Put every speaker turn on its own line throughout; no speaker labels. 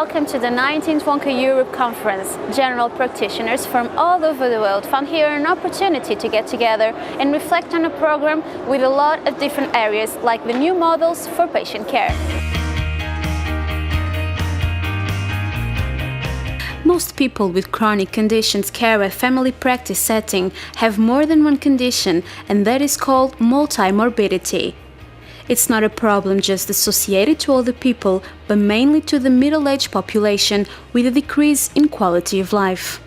welcome to the 19th Wonka Europe Conference. General practitioners from all over the world found here an opportunity to get together and reflect on a program with a lot of different areas, like the new models for patient care. Most people with chronic conditions care a family practice setting have more than one condition, and that is called multimorbidity. It's not a problem just associated to older people, but mainly to the middle-aged population with a decrease in quality of life.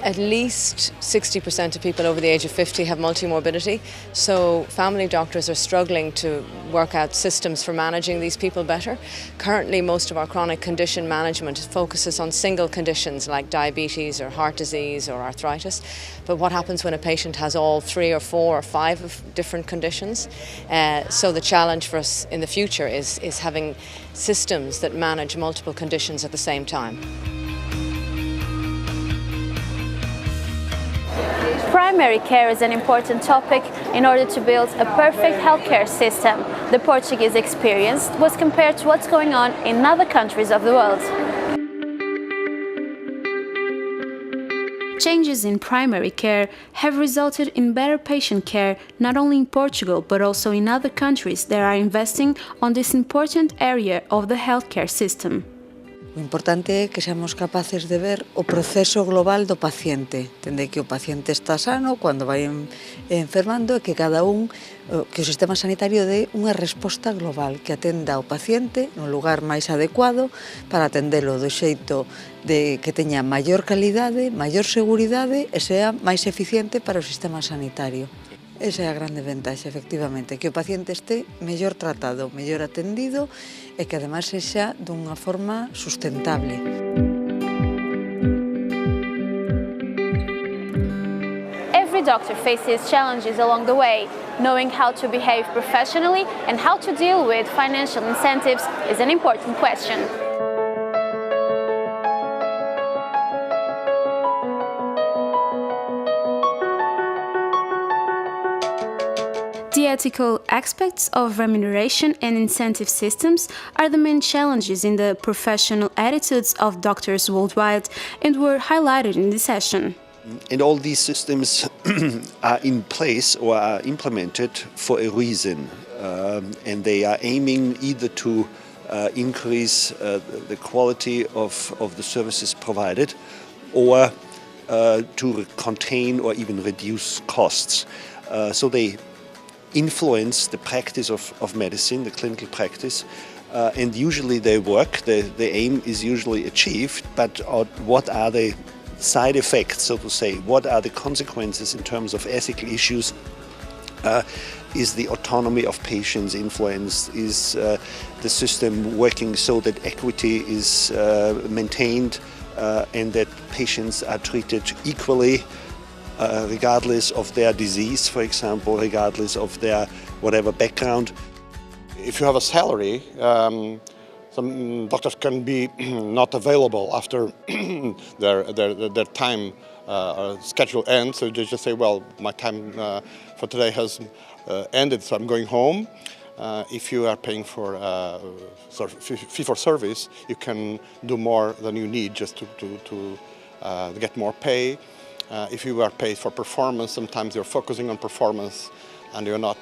At least 60% of people over the age of 50 have multimorbidity, so family doctors are struggling to work out systems for managing these people better. Currently, most of our chronic condition management focuses on single conditions like diabetes or heart disease or arthritis. But what happens when a patient has all 3 or 4 or 5 of different conditions? So the challenge for us in the future is having systems that manage multiple conditions at the same time.
Primary care is an important topic in order to build a perfect healthcare system. The Portuguese experience was compared to what's going on in other countries of the world. Changes in primary care have resulted in better patient care not only in Portugal but also in other countries that are investing on this important area of the healthcare system.
O importante é que seamos capaces de ver o proceso global do paciente, entender que o paciente está sano cando vai enfermando e que cada que o sistema sanitario dé unha resposta global que atenda ao paciente no lugar máis adecuado para atendelo do xeito de que teña maior calidade, maior seguridade e sea máis eficiente para o sistema sanitario. Esa é a grande ventaxa, efectivamente, que o paciente este mellor tratado, mellor atendido e que ademais sexa dunha forma sustentable.
Every doctor faces challenges along the way. Knowing how to behave professionally and how to deal with financial incentives is an important question. The ethical aspects of remuneration and incentive systems are the main challenges in the professional attitudes of doctors worldwide and were highlighted in this session.
And all these systems are in place or are implemented for a reason, and they are aiming either to increase the quality of the services provided or to contain or even reduce costs. So they influence the practice of medicine, the clinical practice, and usually they work, the aim is usually achieved, but what are the side effects, so to say, what are the consequences in terms of ethical issues? Is the autonomy of patients influenced? Is the system working so that equity is maintained and that patients are treated equally regardless of their disease, for example, regardless of their whatever background?
If you have a salary, some doctors can be not available after their time schedule ends, so they just say, well, my time for today has ended, so I'm going home. If you are paying for sort of fee for service, you can do more than you need just to get more pay. If you are paid for performance, sometimes you're focusing on performance and you're not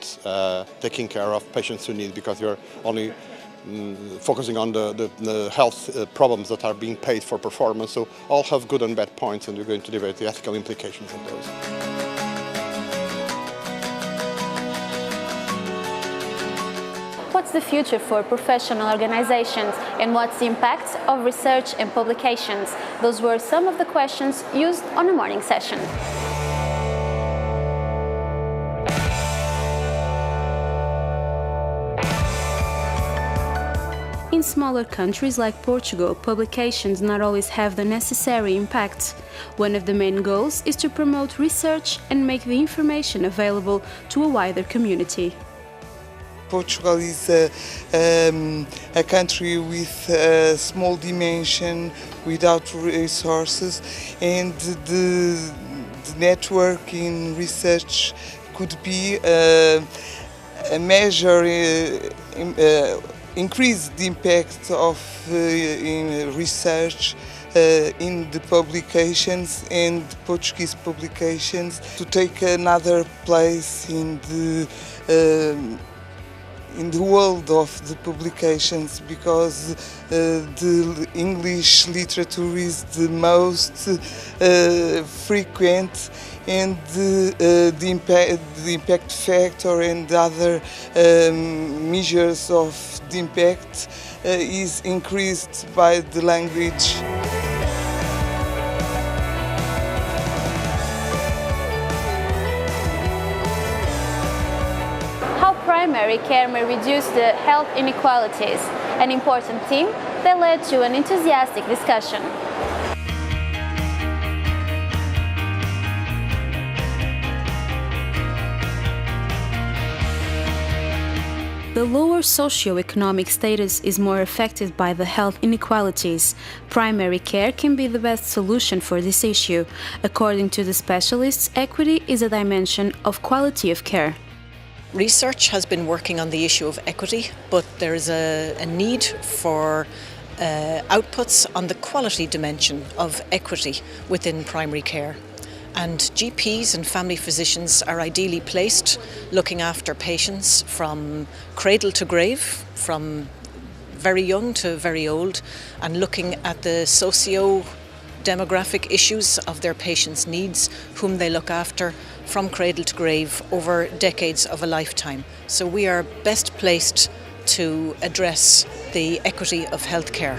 taking care of patients who need, because you're only focusing on the health problems that are being paid for performance. So all have good and bad points, and we're going to debate the ethical implications of those.
What's the future for professional organizations and what's the impact of research and publications? Those were some of the questions used on the morning session. In smaller countries like Portugal, publications not always have the necessary impact. One of the main goals is to promote research and make the information available to a wider community.
Portugal is a country with a small dimension, without resources, and the network in research could be a measure increase the impact of in research in the publications and Portuguese publications to take another place in the world of the publications, because the English literature is the most frequent, and the impact factor and other measures of the impact is increased by the language.
How primary care may reduce the health inequalities, an important theme that led to an enthusiastic discussion. The lower socioeconomic status is more affected by the health inequalities. Primary care can be the best solution for this issue. According to the specialists, equity is a dimension of quality of care.
Research has been working on the issue of equity, but there is a need for outputs on the quality dimension of equity within primary care. And GPs and family physicians are ideally placed looking after patients from cradle to grave, from very young to very old, and looking at the socio-demographic issues of their patients' needs, whom they look after from cradle to grave over decades of a lifetime. So we are best placed to address the equity of healthcare.